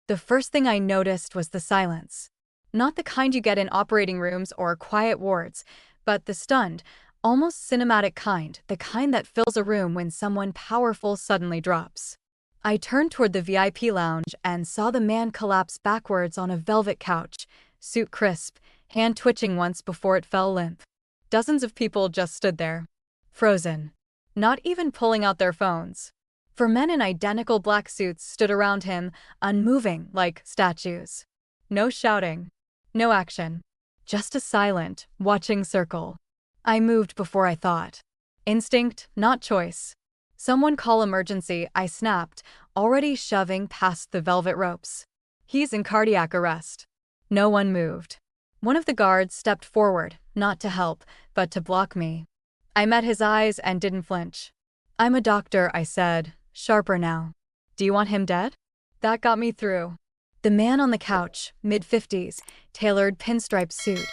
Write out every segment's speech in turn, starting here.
The first thing I noticed was the silence. Not the kind you get in operating rooms or quiet wards, but the stunned, almost cinematic kind, the kind that fills a room when someone powerful suddenly drops. I turned toward the VIP lounge and saw the man collapse backwards on a velvet couch, suit crisp, hand twitching once before it fell limp. Dozens of people just stood there, frozen, not even pulling out their phones. Four men in identical black suits stood around him, unmoving like statues. No shouting, no action, just a silent, watching circle. I moved before I thought. Instinct, not choice. "Someone call emergency," I snapped, already shoving past the velvet ropes. "He's in cardiac arrest." No one moved. One of the guards stepped forward, not to help, but to block me. I met his eyes and didn't flinch. "I'm a doctor," I said, sharper now. "Do you want him dead?" That got me through. The man on the couch, mid-50s, tailored pinstripe suit,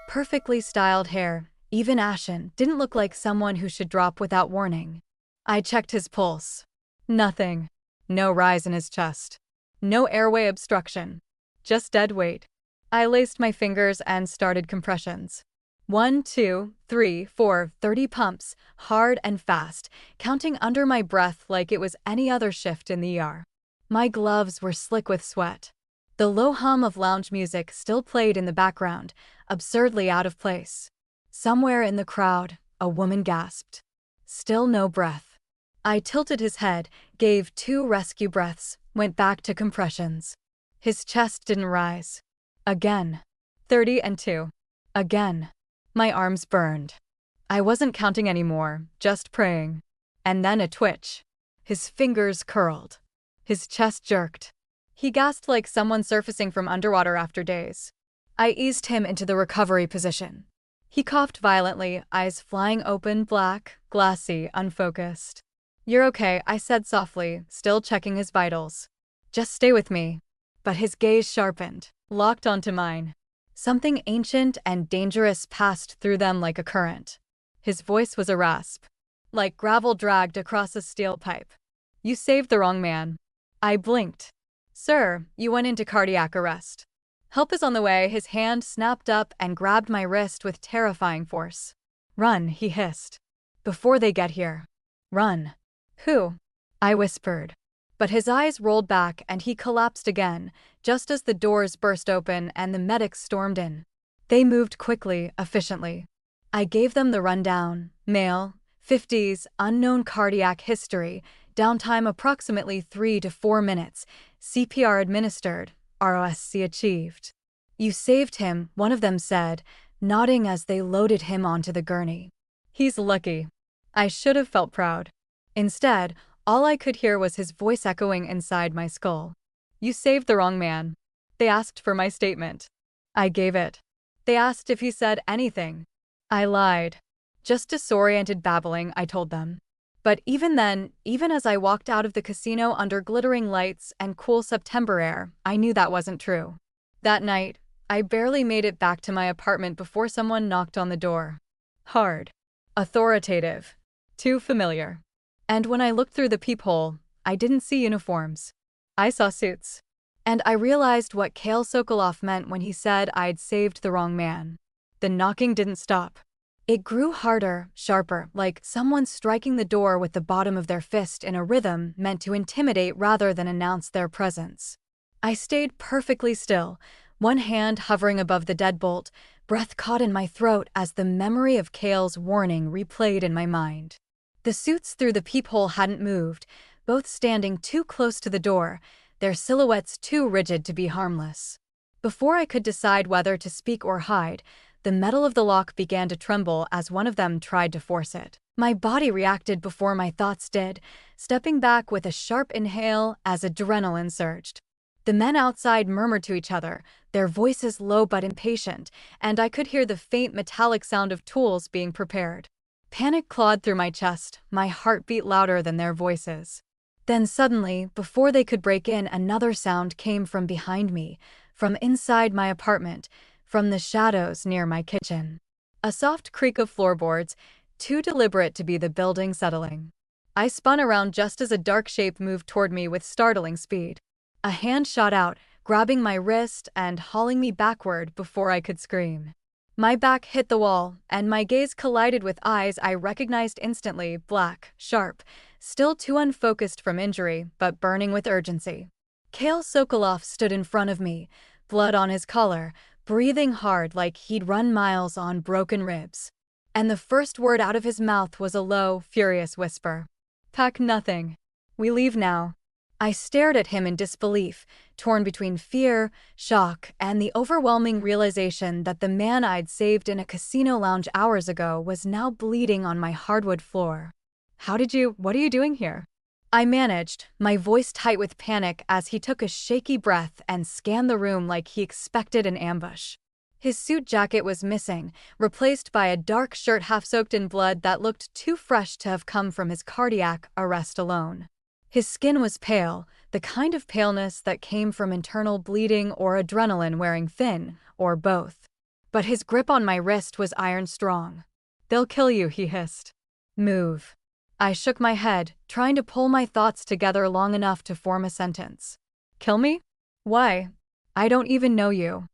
perfectly styled hair, even ashen, didn't look like someone who should drop without warning. I checked his pulse. Nothing. No rise in his chest. No airway obstruction. Just dead weight. I laced my fingers and started compressions. 1, 2, 3, 4, 30 pumps, hard and fast, counting under my breath like it was any other shift in the ER. My gloves were slick with sweat. The low hum of lounge music still played in the background, absurdly out of place. Somewhere in the crowd, a woman gasped. Still no breath. I tilted his head, gave 2 rescue breaths, went back to compressions. His chest didn't rise. Again. 30 and 2. Again. My arms burned. I wasn't counting anymore, just praying. And then a twitch. His fingers curled. His chest jerked. He gasped like someone surfacing from underwater after days. I eased him into the recovery position. He coughed violently, eyes flying open, black, glassy, unfocused. "You're okay," I said softly, still checking his vitals. "Just stay with me." But his gaze sharpened, locked onto mine. Something ancient and dangerous passed through them like a current. His voice was a rasp, like gravel dragged across a steel pipe. "You saved the wrong man." I blinked. "Sir, you went into cardiac arrest. Help is on the way." His hand snapped up and grabbed my wrist with terrifying force. "Run," he hissed. "Before they get here. Run." "Who?" I whispered. But his eyes rolled back and he collapsed again, just as the doors burst open and the medics stormed in. They moved quickly, efficiently. I gave them the rundown: male, 50s, unknown cardiac history, downtime approximately 3 to 4 minutes, CPR administered, ROSC achieved. "You saved him," one of them said, nodding as they loaded him onto the gurney. "He's lucky." I should have felt proud. Instead, all I could hear was his voice echoing inside my skull. "You saved the wrong man." They asked for my statement. I gave it. They asked if he said anything. I lied. "Just disoriented babbling," I told them. But even then, even as I walked out of the casino under glittering lights and cool September air, I knew that wasn't true. That night, I barely made it back to my apartment before someone knocked on the door. Hard. Authoritative. Too familiar. And when I looked through the peephole, I didn't see uniforms. I saw suits. And I realized what Kael Sokolov meant when he said I'd saved the wrong man. The knocking didn't stop. It grew harder, sharper, like someone striking the door with the bottom of their fist in a rhythm meant to intimidate rather than announce their presence. I stayed perfectly still, one hand hovering above the deadbolt, breath caught in my throat as the memory of Kael's warning replayed in my mind. The suits through the peephole hadn't moved, both standing too close to the door, their silhouettes too rigid to be harmless. Before I could decide whether to speak or hide, the metal of the lock began to tremble as one of them tried to force it. My body reacted before my thoughts did, stepping back with a sharp inhale as adrenaline surged. The men outside murmured to each other, their voices low but impatient, and I could hear the faint metallic sound of tools being prepared. Panic clawed through my chest, my heart beat louder than their voices. Then suddenly, before they could break in, another sound came from behind me, from inside my apartment, from the shadows near my kitchen. A soft creak of floorboards, too deliberate to be the building settling. I spun around just as a dark shape moved toward me with startling speed. A hand shot out, grabbing my wrist and hauling me backward before I could scream. My back hit the wall, and my gaze collided with eyes I recognized instantly, black, sharp, still too unfocused from injury, but burning with urgency. Kael Sokolov stood in front of me, blood on his collar, breathing hard like he'd run miles on broken ribs. And the first word out of his mouth was a low, furious whisper. "Pack nothing. We leave now." I stared at him in disbelief, torn between fear, shock, and the overwhelming realization that the man I'd saved in a casino lounge hours ago was now bleeding on my hardwood floor. What are you doing here?" I managed, my voice tight with panic as he took a shaky breath and scanned the room like he expected an ambush. His suit jacket was missing, replaced by a dark shirt half-soaked in blood that looked too fresh to have come from his cardiac arrest alone. His skin was pale, the kind of paleness that came from internal bleeding or adrenaline wearing thin, or both. But his grip on my wrist was iron strong. "They'll kill you," he hissed. "Move." I shook my head, trying to pull my thoughts together long enough to form a sentence. "Kill me? Why? I don't even know you."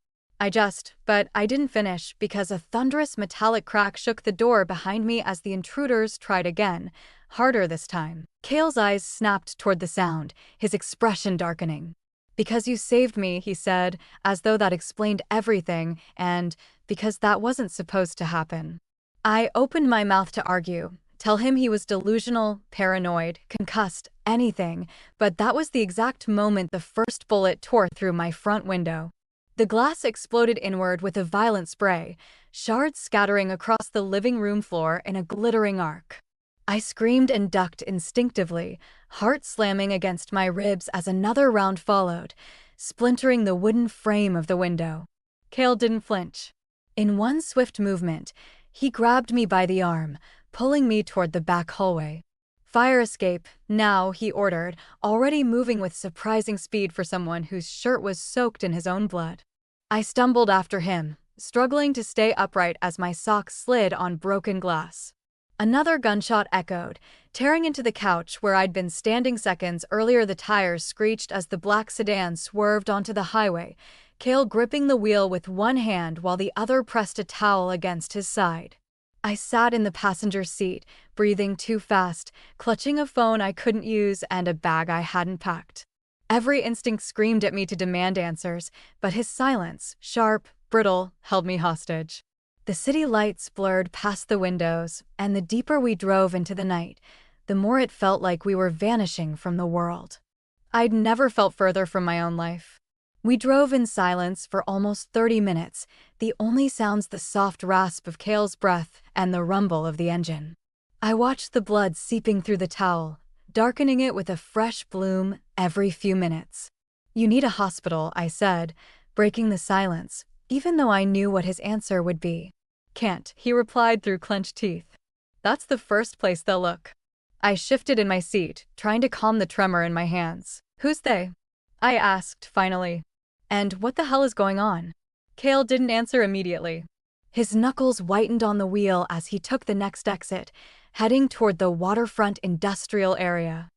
But I didn't finish because a thunderous metallic crack shook the door behind me as the intruders tried again, harder this time. Kael's eyes snapped toward the sound, his expression darkening. "Because you saved me," he said, as though that explained everything, and because that wasn't supposed to happen. I opened my mouth to argue, tell him he was delusional, paranoid, concussed, anything, but that was the exact moment the first bullet tore through my front window. The glass exploded inward with a violent spray, shards scattering across the living room floor in a glittering arc. I screamed and ducked instinctively, heart slamming against my ribs as another round followed, splintering the wooden frame of the window. Kael didn't flinch. In one swift movement, he grabbed me by the arm, pulling me toward the back hallway. "Fire escape, now," he ordered, already moving with surprising speed for someone whose shirt was soaked in his own blood. I stumbled after him, struggling to stay upright as my socks slid on broken glass. Another gunshot echoed, tearing into the couch where I'd been standing seconds earlier. The tires screeched as the black sedan swerved onto the highway, Kael gripping the wheel with one hand while the other pressed a towel against his side. I sat in the passenger seat, breathing too fast, clutching a phone I couldn't use and a bag I hadn't packed. Every instinct screamed at me to demand answers, but his silence, sharp, brittle, held me hostage. The city lights blurred past the windows, and the deeper we drove into the night, the more it felt like we were vanishing from the world. I'd never felt further from my own life. We drove in silence for almost 30 minutes, the only sounds the soft rasp of Kael's breath and the rumble of the engine. I watched the blood seeping through the towel, darkening it with a fresh bloom every few minutes. "You need a hospital," I said, breaking the silence, even though I knew what his answer would be. "Can't," he replied through clenched teeth. "That's the first place they'll look." I shifted in my seat, trying to calm the tremor in my hands. "Who's they?" I asked, finally. "And what the hell is going on?" Kael didn't answer immediately. His knuckles whitened on the wheel as he took the next exit, heading toward the waterfront industrial area.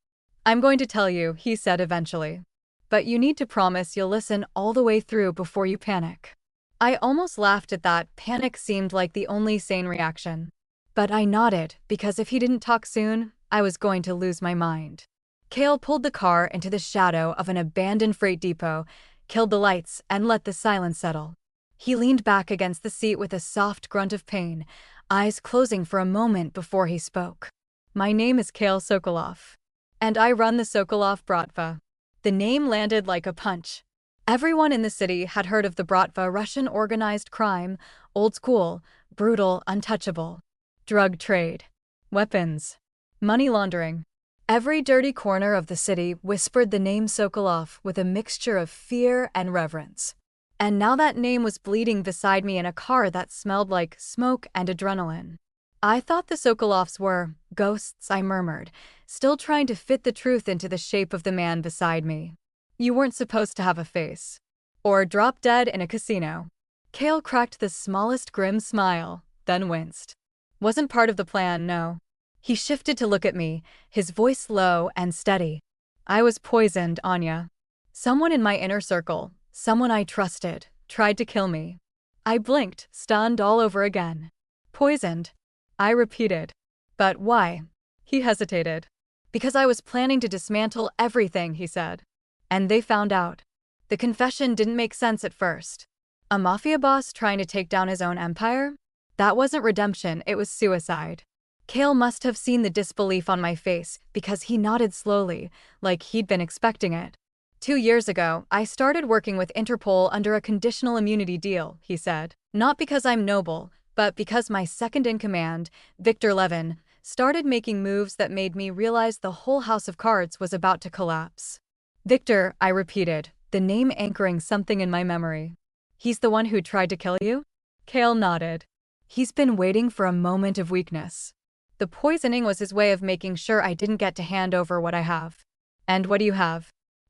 "I'm going to tell you," he said eventually. "But you need to promise you'll listen all the way through before you panic." I almost laughed at that. Panic seemed like the only sane reaction. But I nodded, because if he didn't talk soon, I was going to lose my mind. Kael pulled the car into the shadow of an abandoned freight depot, killed the lights, and let the silence settle. He leaned back against the seat with a soft grunt of pain, eyes closing for a moment before he spoke. "My name is Kael Sokolov, and I run the Sokolov Bratva." The name landed like a punch. Everyone in the city had heard of the Bratva, Russian organized crime, old school, brutal, untouchable. Drug trade, weapons, money laundering. Every dirty corner of the city whispered the name Sokolov with a mixture of fear and reverence. And now that name was bleeding beside me in a car that smelled like smoke and adrenaline. "I thought the Sokolovs were ghosts," I murmured, still trying to fit the truth into the shape of the man beside me. "You weren't supposed to have a face. Or drop dead in a casino." Kael cracked the smallest grim smile, then winced. "Wasn't part of the plan, no." He shifted to look at me, his voice low and steady. "I was poisoned, Anya. Someone in my inner circle, Someone I trusted tried to kill me. I blinked, stunned all over again. Poisoned, I repeated. But why? He hesitated. Because I was planning to dismantle everything, he said. And they found out. The confession didn't make sense at first. A mafia boss trying to take down his own empire? That wasn't redemption, it was suicide. Kael must have seen the disbelief on my face because he nodded slowly, like he'd been expecting it. 2 years ago, I started working with Interpol under a conditional immunity deal, he said. Not because I'm noble, but because my second-in-command, Victor Levin, started making moves that made me realize the whole house of cards was about to collapse. Victor, I repeated, the name anchoring something in my memory. He's the one who tried to kill you? Kael nodded. He's been waiting for a moment of weakness. The poisoning was his way of making sure I didn't get to hand over what I have. And what do you have?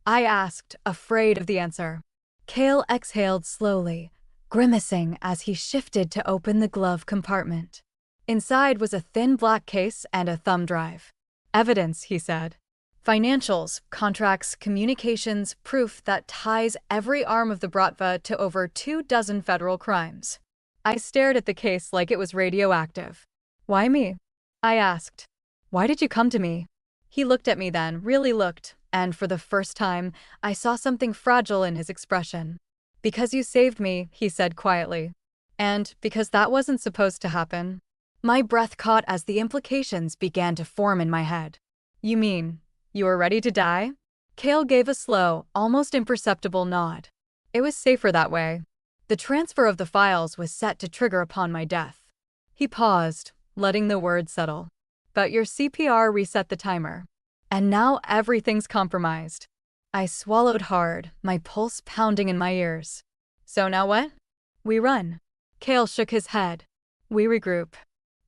I asked, afraid of the answer. Kael exhaled slowly, grimacing as he shifted to open the glove compartment. Inside was a thin black case and a thumb drive. Evidence, he said. Financials, contracts, communications, proof that ties every arm of the Bratva to over 24 federal crimes. I stared at the case like it was radioactive. Why me? I asked. Why did you come to me? He looked at me then, really looked, and for the first time, I saw something fragile in his expression. Because you saved me, he said quietly. And because that wasn't supposed to happen. My breath caught as the implications began to form in my head. You mean, you were ready to die? Kael gave a slow, almost imperceptible nod. It was safer that way. The transfer of the files was set to trigger upon my death. He paused, letting the words settle. But your CPR reset the timer. And now everything's compromised. I swallowed hard, my pulse pounding in my ears. So now what? We run. Kael shook his head. We regroup.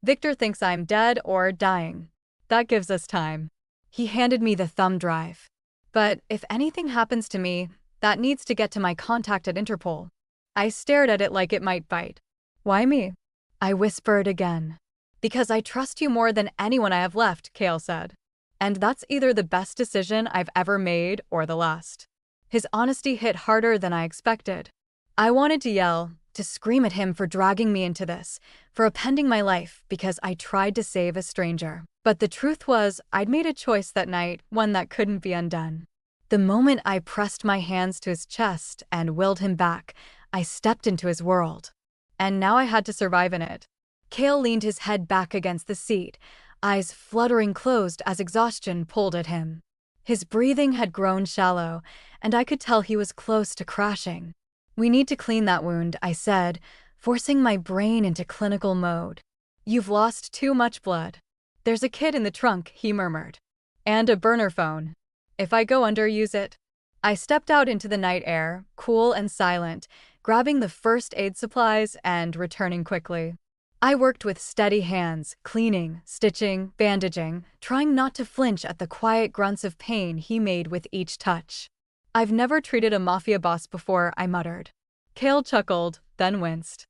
Victor thinks I'm dead or dying. That gives us time. He handed me the thumb drive. But if anything happens to me, that needs to get to my contact at Interpol. I stared at it like it might bite. Why me? I whispered again. Because I trust you more than anyone I have left, Kael said. And that's either the best decision I've ever made or the last. His honesty hit harder than I expected. I wanted to yell, to scream at him for dragging me into this, for appending my life because I tried to save a stranger. But the truth was, I'd made a choice that night, one that couldn't be undone. The moment I pressed my hands to his chest and willed him back, I stepped into his world. And now I had to survive in it. Kael leaned his head back against the seat, eyes fluttering closed as exhaustion pulled at him. His breathing had grown shallow, and I could tell he was close to crashing. We need to clean that wound, I said, forcing my brain into clinical mode. You've lost too much blood. There's a kit in the trunk, he murmured. And a burner phone. If I go under, use it. I stepped out into the night air, cool and silent, grabbing the first aid supplies and returning quickly. I worked with steady hands, cleaning, stitching, bandaging, trying not to flinch at the quiet grunts of pain he made with each touch. I've never treated a mafia boss before, I muttered. Kael chuckled, then winced.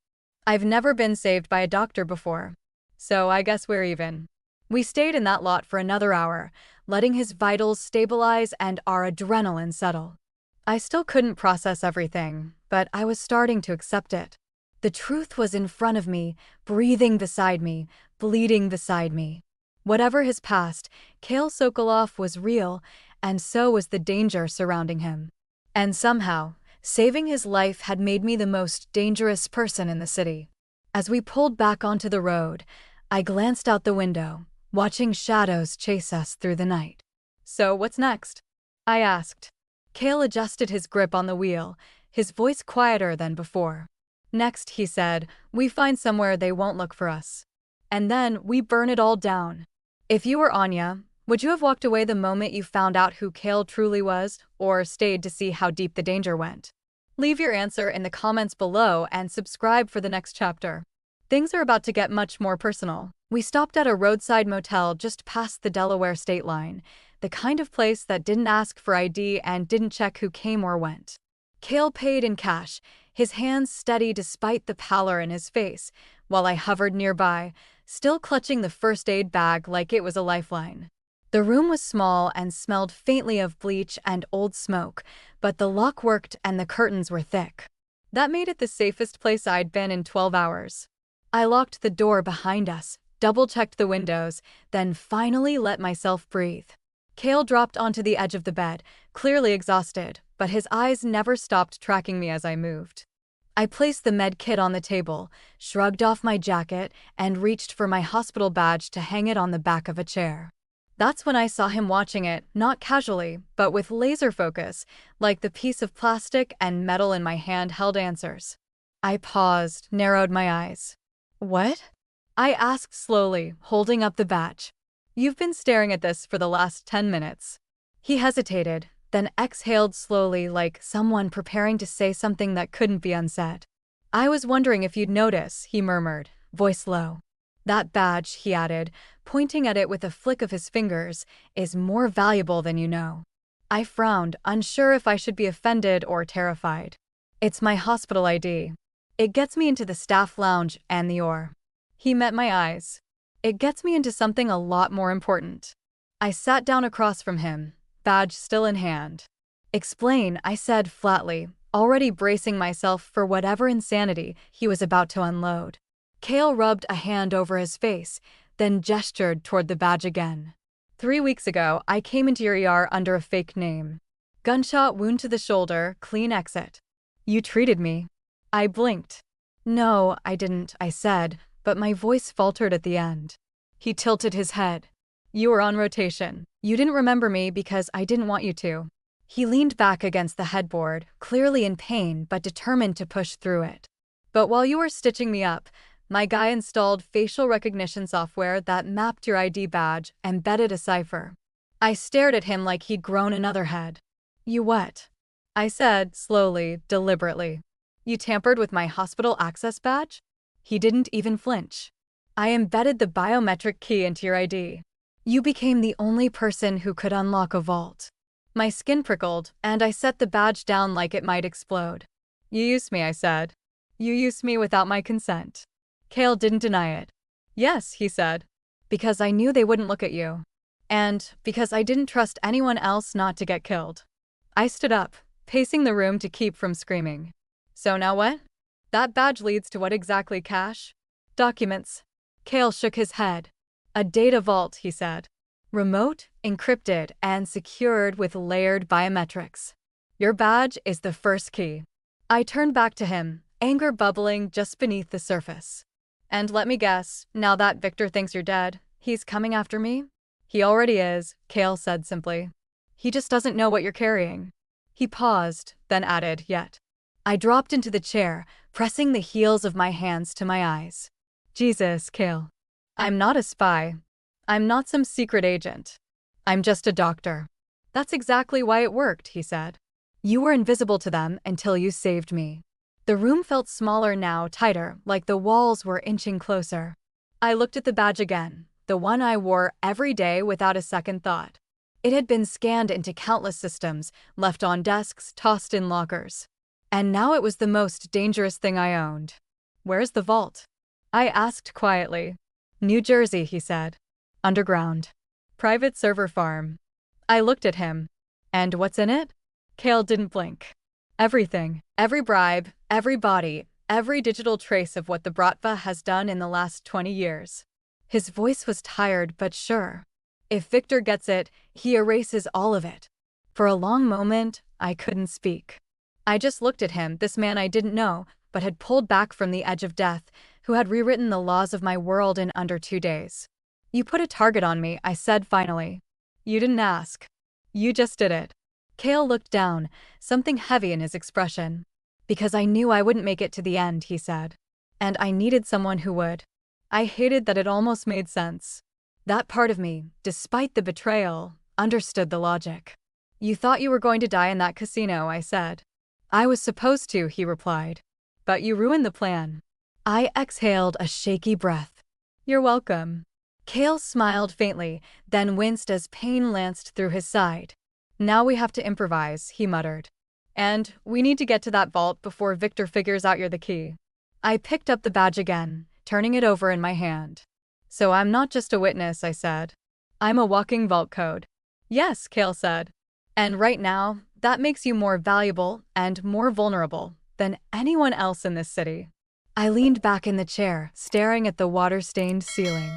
I've never been saved by a doctor before. So I guess we're even. We stayed in that lot for another hour, letting his vitals stabilize and our adrenaline settle. I still couldn't process everything, but I was starting to accept it. The truth was in front of me, breathing beside me, bleeding beside me. Whatever his past, Kael Sokolov was real, and so was the danger surrounding him. And somehow, saving his life had made me the most dangerous person in the city. As we pulled back onto the road, I glanced out the window, watching shadows chase us through the night. So what's next? I asked. Kael adjusted his grip on the wheel, his voice quieter than before. Next, he said, we find somewhere they won't look for us. And then we burn it all down. If you were Anya, would you have walked away the moment you found out who Kael truly was, or stayed to see how deep the danger went? Leave your answer in the comments below and subscribe for the next chapter. Things are about to get much more personal. We stopped at a roadside motel just past the Delaware state line, the kind of place that didn't ask for ID and didn't check who came or went. Kael paid in cash, his hands steady despite the pallor in his face, while I hovered nearby, still clutching the first aid bag like it was a lifeline. The room was small and smelled faintly of bleach and old smoke, but the lock worked and the curtains were thick. That made it the safest place I'd been in 12 hours. I locked the door behind us, double-checked the windows, then finally let myself breathe. Kael dropped onto the edge of the bed, clearly exhausted, but his eyes never stopped tracking me as I moved. I placed the med kit on the table, shrugged off my jacket, and reached for my hospital badge to hang it on the back of a chair. That's when I saw him watching it, not casually, but with laser focus, like the piece of plastic and metal in my hand held answers. I paused, narrowed my eyes. "What?" I asked slowly, holding up the badge. "You've been staring at this for the last 10 minutes. He hesitated, then exhaled slowly like someone preparing to say something that couldn't be unsaid. "I was wondering if you'd notice," he murmured, voice low. "That badge," he added, pointing at it with a flick of his fingers, "is more valuable than you know." I frowned, unsure if I should be offended or terrified. "It's my hospital ID. It gets me into the staff lounge and the OR." He met my eyes. "It gets me into something a lot more important." I sat down across from him, badge still in hand. "Explain," I said flatly, already bracing myself for whatever insanity he was about to unload. Kael rubbed a hand over his face, then gestured toward the badge again. "3 weeks ago, I came into your ER under a fake name. Gunshot wound to the shoulder, clean exit. You treated me." I blinked. "No, I didn't," I said, but my voice faltered at the end. He tilted his head. "You were on rotation. You didn't remember me because I didn't want you to." He leaned back against the headboard, clearly in pain but determined to push through it. "But while you were stitching me up, my guy installed facial recognition software that mapped your ID badge, embedded a cipher." I stared at him like he'd grown another head. "You what?" I said, slowly, deliberately. "You tampered with my hospital access badge?" He didn't even flinch. "I embedded the biometric key into your ID. You became the only person who could unlock a vault." My skin prickled, and I set the badge down like it might explode. "You used me," I said. "You used me without my consent." Kael didn't deny it. "Yes," he said. "Because I knew they wouldn't look at you. And because I didn't trust anyone else not to get killed." I stood up, pacing the room to keep from screaming. "So now what?" "That badge leads to what exactly, Cash?" "Documents." Kael shook his head. "A data vault," he said. "Remote, encrypted, and secured with layered biometrics. Your badge is the first key." I turned back to him, anger bubbling just beneath the surface. "And let me guess, now that Victor thinks you're dead, he's coming after me?" "He already is," Kael said simply. "He just doesn't know what you're carrying." He paused, then added, "Yet." I dropped into the chair, pressing the heels of my hands to my eyes. "Jesus, Kael. I'm not a spy. I'm not some secret agent. I'm just a doctor." "That's exactly why it worked," he said. "You were invisible to them until you saved me." The room felt smaller now, tighter, like the walls were inching closer. I looked at the badge again, the one I wore every day without a second thought. It had been scanned into countless systems, left on desks, tossed in lockers. And now it was the most dangerous thing I owned. "Where's the vault?" I asked quietly. "New Jersey," he said. "Underground. Private server farm." I looked at him. "And what's in it?" Kael didn't blink. "Everything. Every bribe, every body, every digital trace of what the Bratva has done in the last 20 years. His voice was tired but sure. "If Victor gets it, he erases all of it." For a long moment, I couldn't speak. I just looked at him, this man I didn't know, but had pulled back from the edge of death, who had rewritten the laws of my world in under 2 days. "You put a target on me," I said finally. "You didn't ask. You just did it." Kael looked down, something heavy in his expression. "Because I knew I wouldn't make it to the end," he said. "And I needed someone who would." I hated that it almost made sense. That part of me, despite the betrayal, understood the logic. "You thought you were going to die in that casino," I said. "I was supposed to," he replied. "But you ruined the plan." I exhaled a shaky breath. "You're welcome." Kael smiled faintly, then winced as pain lanced through his side. "Now we have to improvise," he muttered. "And we need to get to that vault before Victor figures out you're the key." I picked up the badge again, turning it over in my hand. "So I'm not just a witness," I said. I'm a walking vault code. Yes, Kael said. And right now, that makes you more valuable and more vulnerable than anyone else in this city. I leaned back in the chair, staring at the water-stained ceiling.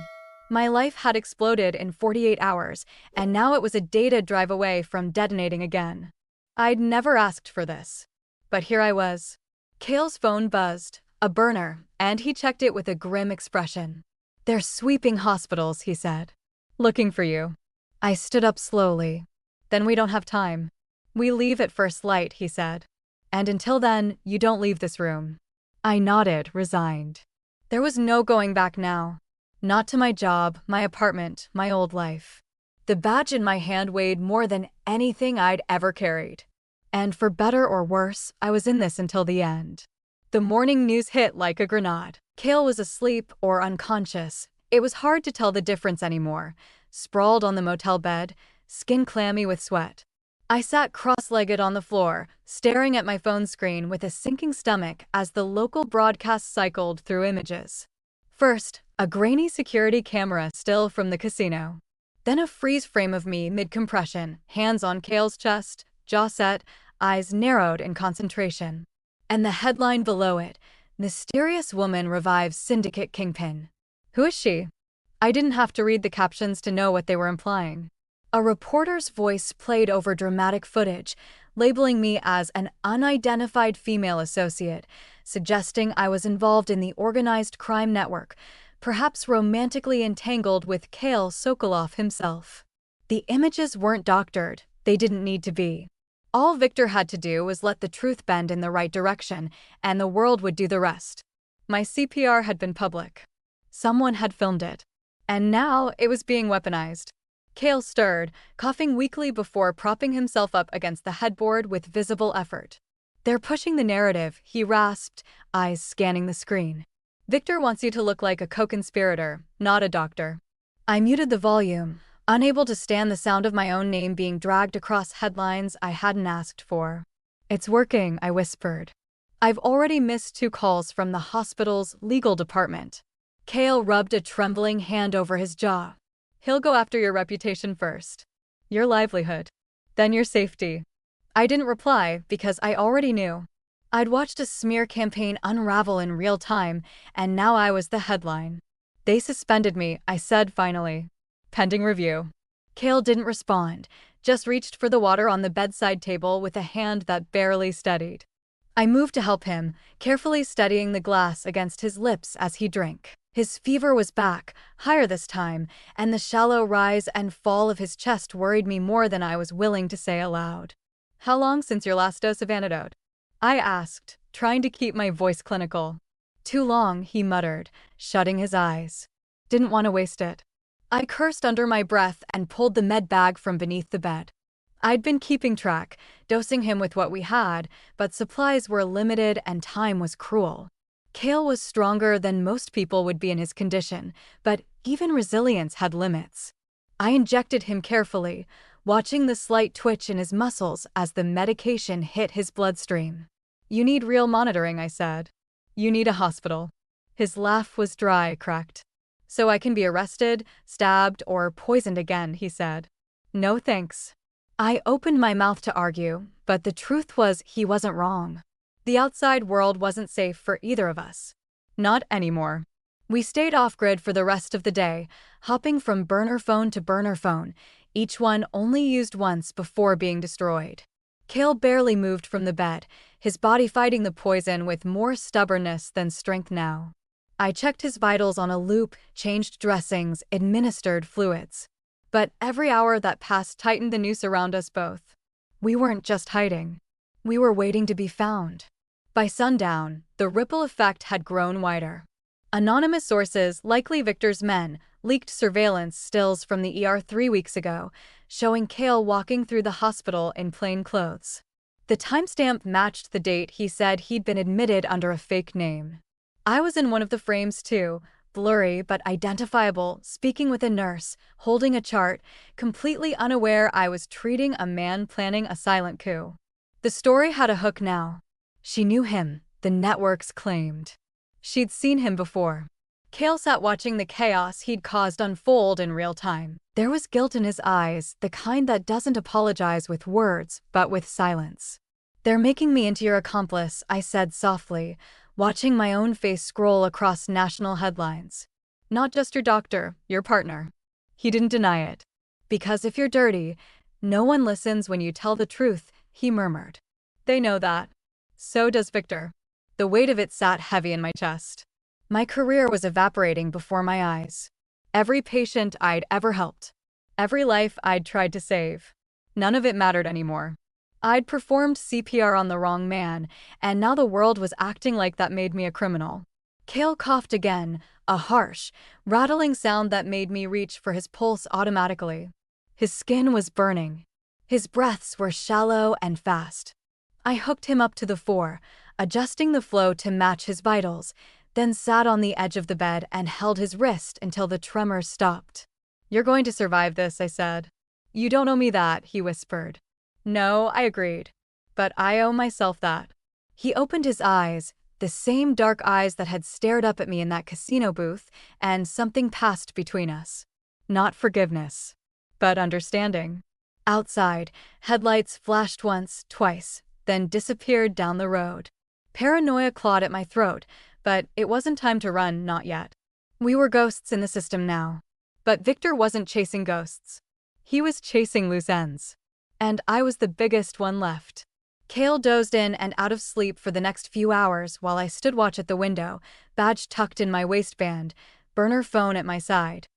My life had exploded in 48 hours, and now it was a data drive away from detonating again. I'd never asked for this. But here I was. Kael's phone buzzed, a burner, and he checked it with a grim expression. "They're sweeping hospitals," he said. "Looking for you." I stood up slowly. "Then we don't have time." "We leave at first light," he said. "And until then, you don't leave this room." I nodded, resigned. There was no going back now. Not to my job, my apartment, my old life. The badge in my hand weighed more than anything I'd ever carried. And for better or worse, I was in this until the end. The morning news hit like a grenade. Kael was asleep or unconscious. It was hard to tell the difference anymore. Sprawled on the motel bed, skin clammy with sweat. I sat cross-legged on the floor, staring at my phone screen with a sinking stomach as the local broadcast cycled through images. First, a grainy security camera still from the casino. Then a freeze frame of me mid-compression, hands on Kael's chest, jaw set, eyes narrowed in concentration. And the headline below it, "Mysterious Woman Revives Syndicate Kingpin." Who is she? I didn't have to read the captions to know what they were implying. A reporter's voice played over dramatic footage, labeling me as an unidentified female associate, suggesting I was involved in the organized crime network, perhaps romantically entangled with Kael Sokolov himself. The images weren't doctored, they didn't need to be. All Victor had to do was let the truth bend in the right direction, and the world would do the rest. My CPR had been public. Someone had filmed it. And now it was being weaponized. Kael stirred, coughing weakly before propping himself up against the headboard with visible effort. "They're pushing the narrative," he rasped, eyes scanning the screen. "Victor wants you to look like a co-conspirator, not a doctor." I muted the volume, unable to stand the sound of my own name being dragged across headlines I hadn't asked for. "It's working," I whispered. "I've already missed 2 calls from the hospital's legal department." Kael rubbed a trembling hand over his jaw. "He'll go after your reputation first. Your livelihood. Then your safety." I didn't reply because I already knew. I'd watched a smear campaign unravel in real time, and now I was the headline. "They suspended me," I said finally. "Pending review." Kael didn't respond, just reached for the water on the bedside table with a hand that barely steadied. I moved to help him, carefully steadying the glass against his lips as he drank. His fever was back, higher this time, and the shallow rise and fall of his chest worried me more than I was willing to say aloud. "How long since your last dose of antidote?" I asked, trying to keep my voice clinical. "Too long," he muttered, shutting his eyes. "Didn't want to waste it." I cursed under my breath and pulled the med bag from beneath the bed. I'd been keeping track, dosing him with what we had, but supplies were limited and time was cruel. Kael was stronger than most people would be in his condition, but even resilience had limits. I injected him carefully, watching the slight twitch in his muscles as the medication hit his bloodstream. "You need real monitoring," I said. "You need a hospital." His laugh was dry, cracked. "So I can be arrested, stabbed, or poisoned again," he said. "No thanks." I opened my mouth to argue, but the truth was he wasn't wrong. The outside world wasn't safe for either of us. Not anymore. We stayed off-grid for the rest of the day, hopping from burner phone to burner phone, each one only used once before being destroyed. Kael barely moved from the bed, his body fighting the poison with more stubbornness than strength now. I checked his vitals on a loop, changed dressings, administered fluids. But every hour that passed tightened the noose around us both. We weren't just hiding. We were waiting to be found. By sundown, the ripple effect had grown wider. Anonymous sources, likely Victor's men, leaked surveillance stills from the ER 3 weeks ago, showing Kael walking through the hospital in plain clothes. The timestamp matched the date he said he'd been admitted under a fake name. I was in one of the frames too, blurry but identifiable, speaking with a nurse, holding a chart, completely unaware I was treating a man planning a silent coup. The story had a hook now. She knew him, the networks claimed. She'd seen him before. Kael sat watching the chaos he'd caused unfold in real time. There was guilt in his eyes, the kind that doesn't apologize with words, but with silence. "They're making me into your accomplice," I said softly, watching my own face scroll across national headlines. "Not just your doctor, your partner." He didn't deny it. "Because if you're dirty, no one listens when you tell the truth," he murmured. "They know that. So does Victor." The weight of it sat heavy in my chest. My career was evaporating before my eyes. Every patient I'd ever helped. Every life I'd tried to save. None of it mattered anymore. I'd performed CPR on the wrong man, and now the world was acting like that made me a criminal. Kael coughed again, a harsh, rattling sound that made me reach for his pulse automatically. His skin was burning. His breaths were shallow and fast. I hooked him up to the floor, adjusting the flow to match his vitals, then sat on the edge of the bed and held his wrist until the tremors stopped. "You're going to survive this," I said. "You don't owe me that," he whispered. "No," I agreed. "But I owe myself that." He opened his eyes, the same dark eyes that had stared up at me in that casino booth, and something passed between us. Not forgiveness, but understanding. Outside, headlights flashed once, twice, then disappeared down the road. Paranoia clawed at my throat, but it wasn't time to run, not yet. We were ghosts in the system now. But Victor wasn't chasing ghosts. He was chasing loose ends. And I was the biggest one left. Kael dozed in and out of sleep for the next few hours while I stood watch at the window, badge tucked in my waistband, burner phone at my side.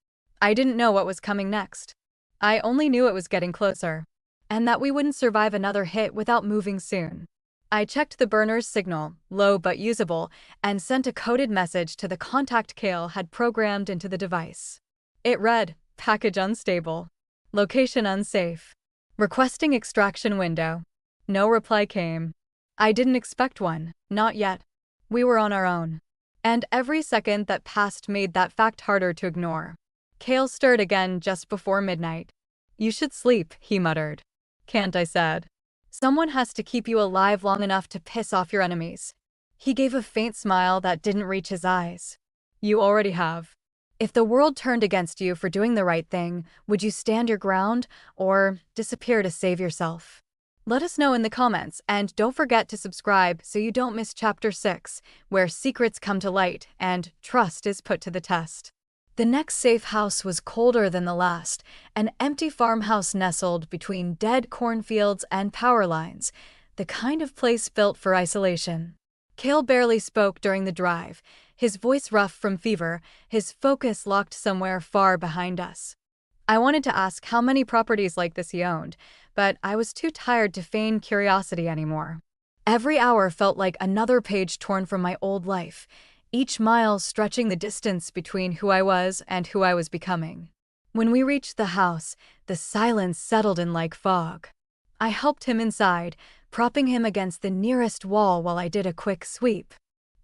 I didn't know what was coming next. I only knew it was getting closer. And that we wouldn't survive another hit without moving soon. I checked the burner's signal, low but usable, and sent a coded message to the contact Kael had programmed into the device. It read, "Package unstable. Location unsafe. Requesting extraction window." No reply came. I didn't expect one, not yet. We were on our own. And every second that passed made that fact harder to ignore. Kael stirred again just before midnight. "You should sleep," he muttered. "Can't," I said. "Someone has to keep you alive long enough to piss off your enemies." He gave a faint smile that didn't reach his eyes. "You already have. If the world turned against you for doing the right thing, would you stand your ground or disappear to save yourself?" Let us know in the comments, and don't forget to subscribe so you don't miss Chapter 6, where secrets come to light and trust is put to the test. The next safe house was colder than the last, an empty farmhouse nestled between dead cornfields and power lines, the kind of place built for isolation. Kael barely spoke during the drive, his voice rough from fever, his focus locked somewhere far behind us. I wanted to ask how many properties like this he owned, but I was too tired to feign curiosity anymore. Every hour felt like another page torn from my old life, each mile stretching the distance between who I was and who I was becoming. When we reached the house, the silence settled in like fog. I helped him inside, propping him against the nearest wall while I did a quick sweep.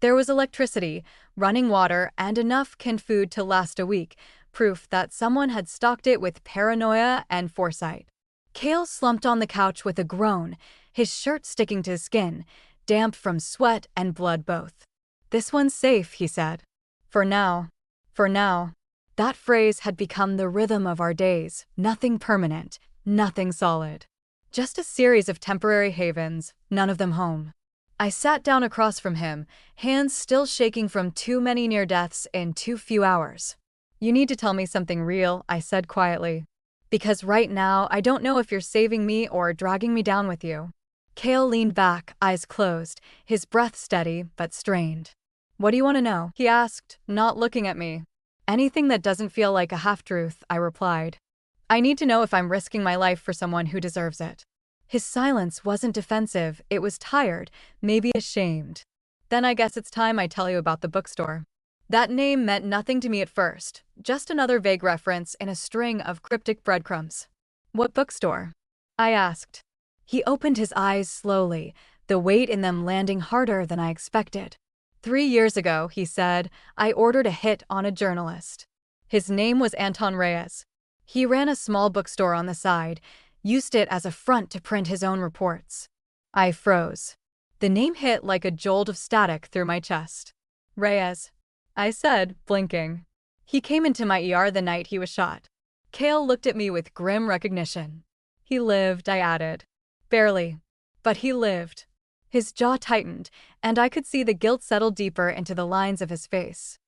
There was electricity, running water, and enough canned food to last a week, proof that someone had stocked it with paranoia and foresight. Kael slumped on the couch with a groan, his shirt sticking to his skin, damp from sweat and blood both. "This one's safe," he said. For now. For now." That phrase had become the rhythm of our days, nothing permanent, nothing solid. Just a series of temporary havens, none of them home. I sat down across from him, hands still shaking from too many near deaths in too few hours. "You need to tell me something real," I said quietly. "Because right now, I don't know if you're saving me or dragging me down with you." Kael leaned back, eyes closed, his breath steady but strained. "What do you want to know?" he asked, not looking at me. "Anything that doesn't feel like a half-truth," I replied. "I need to know if I'm risking my life for someone who deserves it." His silence wasn't defensive, it was tired, maybe ashamed. "Then I guess it's time I tell you about the bookstore." That name meant nothing to me at first, just another vague reference in a string of cryptic breadcrumbs. "What bookstore?" I asked. He opened his eyes slowly, the weight in them landing harder than I expected. 3 years ago, he said, I ordered a hit on a journalist. His name was Anton Reyes. He ran a small bookstore on the side, used it as a front to print his own reports. I froze. The name hit like a jolt of static through my chest. Reyes. I said, blinking. He came into my ER the night he was shot. Kael looked at me with grim recognition. He lived, I added. Barely. But he lived. His jaw tightened, and I could see the guilt settle deeper into the lines of his face.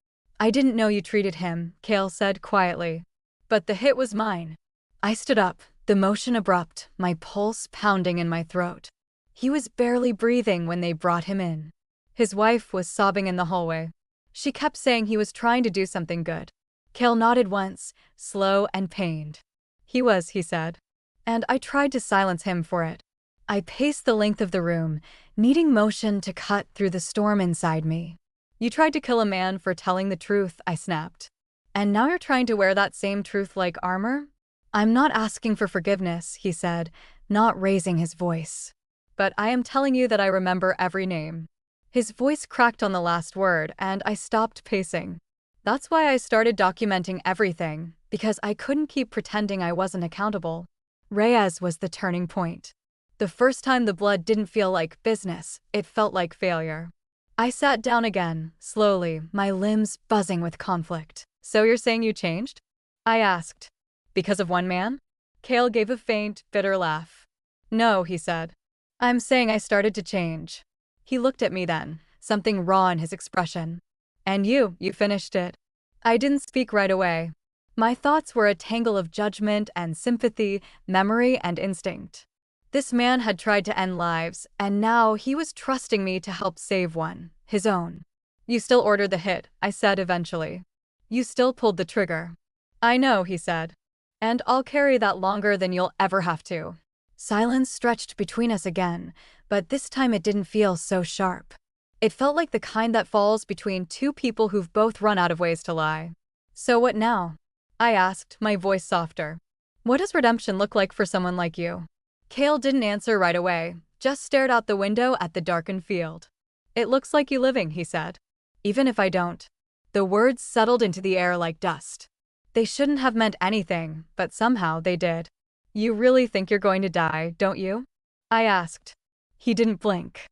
I didn't know you treated him, Kael said quietly. But the hit was mine. I stood up, the motion abrupt, my pulse pounding in my throat. He was barely breathing when they brought him in. His wife was sobbing in the hallway. She kept saying he was trying to do something good. Kael nodded once, slow and pained. He was, he said. And I tried to silence him for it. I paced the length of the room, needing motion to cut through the storm inside me. You tried to kill a man for telling the truth, I snapped. And now you're trying to wear that same truth like armor? I'm not asking for forgiveness, he said, not raising his voice. But I am telling you that I remember every name. His voice cracked on the last word, and I stopped pacing. That's why I started documenting everything, because I couldn't keep pretending I wasn't accountable. Reyes was the turning point. The first time the blood didn't feel like business, it felt like failure. I sat down again, slowly, my limbs buzzing with conflict. So you're saying you changed? I asked. Because of one man? Kael gave a faint, bitter laugh. No, he said. I'm saying I started to change. He looked at me then, something raw in his expression. And you finished it. I didn't speak right away. My thoughts were a tangle of judgment and sympathy, memory and instinct. This man had tried to end lives, and now he was trusting me to help save one, his own. You still ordered the hit, I said eventually. You still pulled the trigger. I know, he said. And I'll carry that longer than you'll ever have to. Silence stretched between us again, but this time it didn't feel so sharp. It felt like the kind that falls between two people who've both run out of ways to lie. So what now? I asked, my voice softer. What does redemption look like for someone like you? Kael didn't answer right away, just stared out the window at the darkened field. It looks like you living, he said. Even if I don't. The words settled into the air like dust. They shouldn't have meant anything, but somehow they did. You really think you're going to die, don't you? I asked. He didn't blink.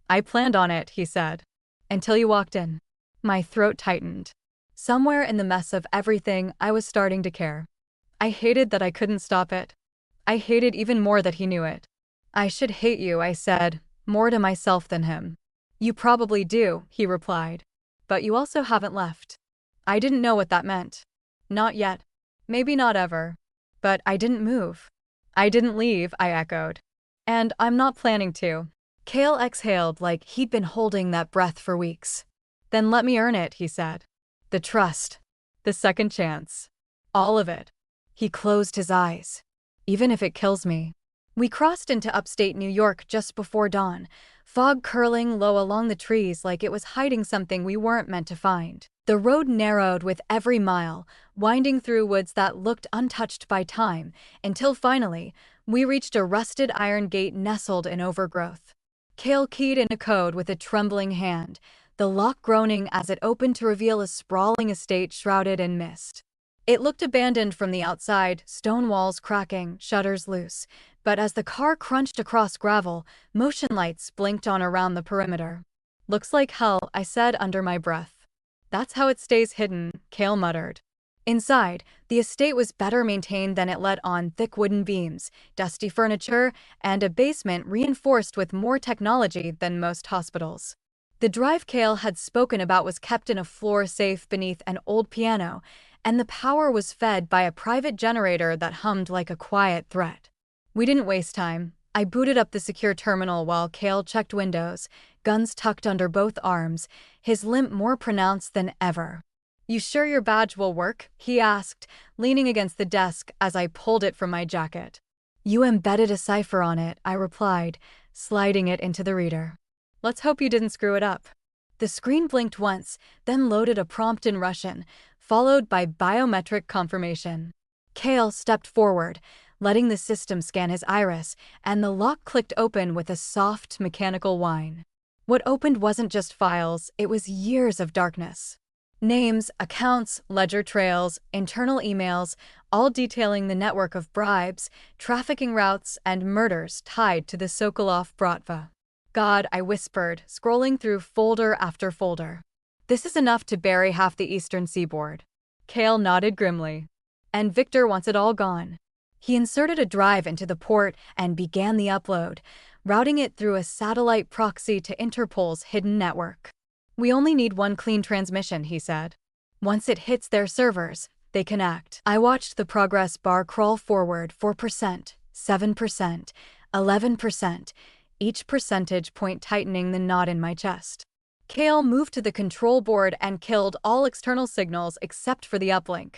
I planned on it, he said. Until you walked in. My throat tightened. Somewhere in the mess of everything, I was starting to care. I hated that I couldn't stop it. I hated even more that he knew it. I should hate you, I said, more to myself than him. You probably do, he replied. But you also haven't left. I didn't know what that meant. Not yet. Maybe not ever. But I didn't move. I didn't leave, I echoed. And I'm not planning to. Kael exhaled like he'd been holding that breath for weeks. Then let me earn it, he said. The trust. The second chance. All of it. He closed his eyes. Even if it kills me. We crossed into upstate New York just before dawn, fog curling low along the trees like it was hiding something we weren't meant to find. The road narrowed with every mile, winding through woods that looked untouched by time, until finally, we reached a rusted iron gate nestled in overgrowth. Kael keyed in a code with a trembling hand, the lock groaning as it opened to reveal a sprawling estate shrouded in mist. It looked abandoned from the outside, stone walls cracking, shutters loose, but as the car crunched across gravel, motion lights blinked on around the perimeter. Looks like hell, I said under my breath. That's how it stays hidden, Kael muttered. Inside, the estate was better maintained than it let on, thick wooden beams, dusty furniture, and a basement reinforced with more technology than most hospitals. The drive Kael had spoken about was kept in a floor safe beneath an old piano, and the power was fed by a private generator that hummed like a quiet threat. We didn't waste time. I booted up the secure terminal while Kael checked windows, guns tucked under both arms, his limp more pronounced than ever. You sure your badge will work? He asked, leaning against the desk as I pulled it from my jacket. You embedded a cipher on it, I replied, sliding it into the reader. Let's hope you didn't screw it up. The screen blinked once, then loaded a prompt in Russian, followed by biometric confirmation. Kael stepped forward, letting the system scan his iris, and the lock clicked open with a soft, mechanical whine. What opened wasn't just files, it was years of darkness. Names, accounts, ledger trails, internal emails, all detailing the network of bribes, trafficking routes, and murders tied to the Sokolov bratva. God, I whispered, scrolling through folder after folder. This is enough to bury half the eastern seaboard. Kael nodded grimly. And Victor wants it all gone. He inserted a drive into the port and began the upload, routing it through a satellite proxy to Interpol's hidden network. We only need one clean transmission, he said. Once it hits their servers, they can act. I watched the progress bar crawl forward 4%, 7%, 11%, each percentage point tightening the knot in my chest. Kael moved to the control board and killed all external signals except for the uplink.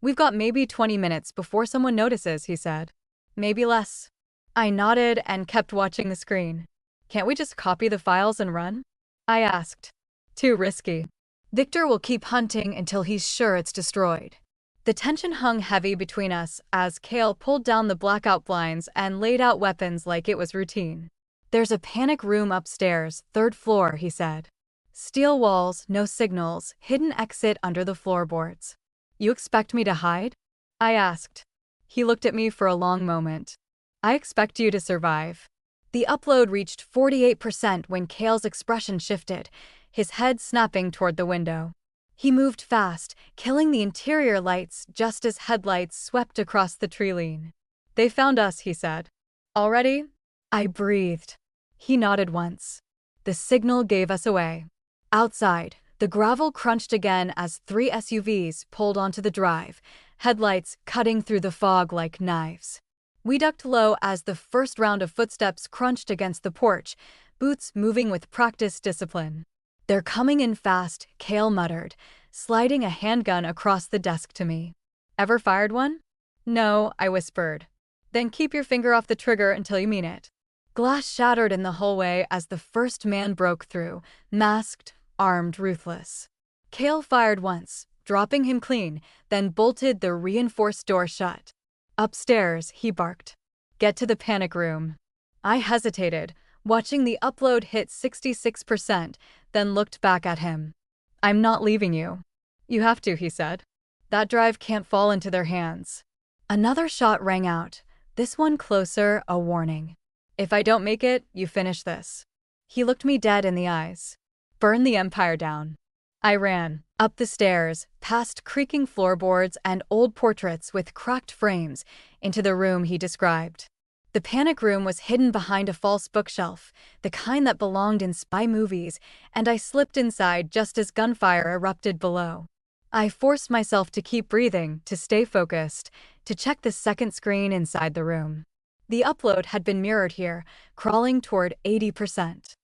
We've got maybe 20 minutes before someone notices, he said. Maybe less. I nodded and kept watching the screen. Can't we just copy the files and run? I asked. Too risky. Victor will keep hunting until he's sure it's destroyed. The tension hung heavy between us as Kael pulled down the blackout blinds and laid out weapons like it was routine. There's a panic room upstairs, 3rd floor, he said. Steel walls, no signals, hidden exit under the floorboards. You expect me to hide? I asked. He looked at me for a long moment. I expect you to survive. The upload reached 48% when Kael's expression shifted, his head snapping toward the window. He moved fast, killing the interior lights just as headlights swept across the tree-line. They found us, he said. Already? I breathed. He nodded once. The signal gave us away. Outside, the gravel crunched again as 3 SUVs pulled onto the drive, headlights cutting through the fog like knives. We ducked low as the first round of footsteps crunched against the porch, boots moving with practiced discipline. They're coming in fast, Kael muttered, sliding a handgun across the desk to me. Ever fired one? No, I whispered. Then keep your finger off the trigger until you mean it. Glass shattered in the hallway as the first man broke through, masked, armed, ruthless. Kael fired once, dropping him clean, then bolted the reinforced door shut. Upstairs, he barked. Get to the panic room. I hesitated, watching the upload hit 66%, then looked back at him. I'm not leaving you. You have to, he said. That drive can't fall into their hands. Another shot rang out, this one closer, a warning. If I don't make it, you finish this. He looked me dead in the eyes. Burn the empire down. I ran, up the stairs, past creaking floorboards and old portraits with cracked frames, into the room he described. The panic room was hidden behind a false bookshelf, the kind that belonged in spy movies, and I slipped inside just as gunfire erupted below. I forced myself to keep breathing, to stay focused, to check the second screen inside the room. The upload had been mirrored here, crawling toward 80%.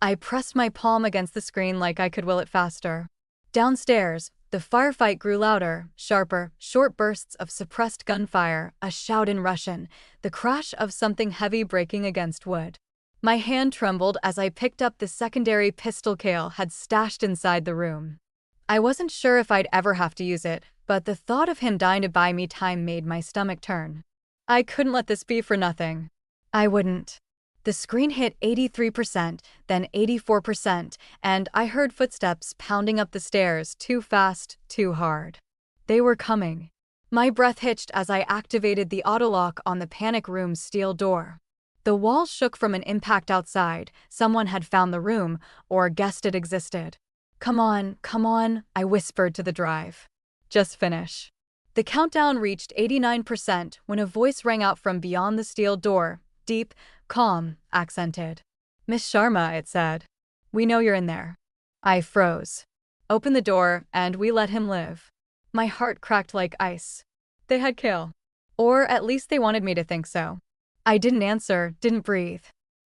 I pressed my palm against the screen like I could will it faster. Downstairs, the firefight grew louder, sharper, short bursts of suppressed gunfire, a shout in Russian, the crash of something heavy breaking against wood. My hand trembled as I picked up the secondary pistol Kael had stashed inside the room. I wasn't sure if I'd ever have to use it, but the thought of him dying to buy me time made my stomach turn. I couldn't let this be for nothing. I wouldn't. The screen hit 83%, then 84%, and I heard footsteps pounding up the stairs too fast, too hard. They were coming. My breath hitched as I activated the autolock on the panic room's steel door. The walls shook from an impact outside. Someone had found the room, or guessed it existed. Come on, I whispered to the drive. Just finish. The countdown reached 89% when a voice rang out from beyond the steel door, deep, calm, accented. Miss Sharma, it said. We know you're in there. I froze. Open the door, and we let him live. My heart cracked like ice. They had Kael. Or at least they wanted me to think so. I didn't answer, didn't breathe.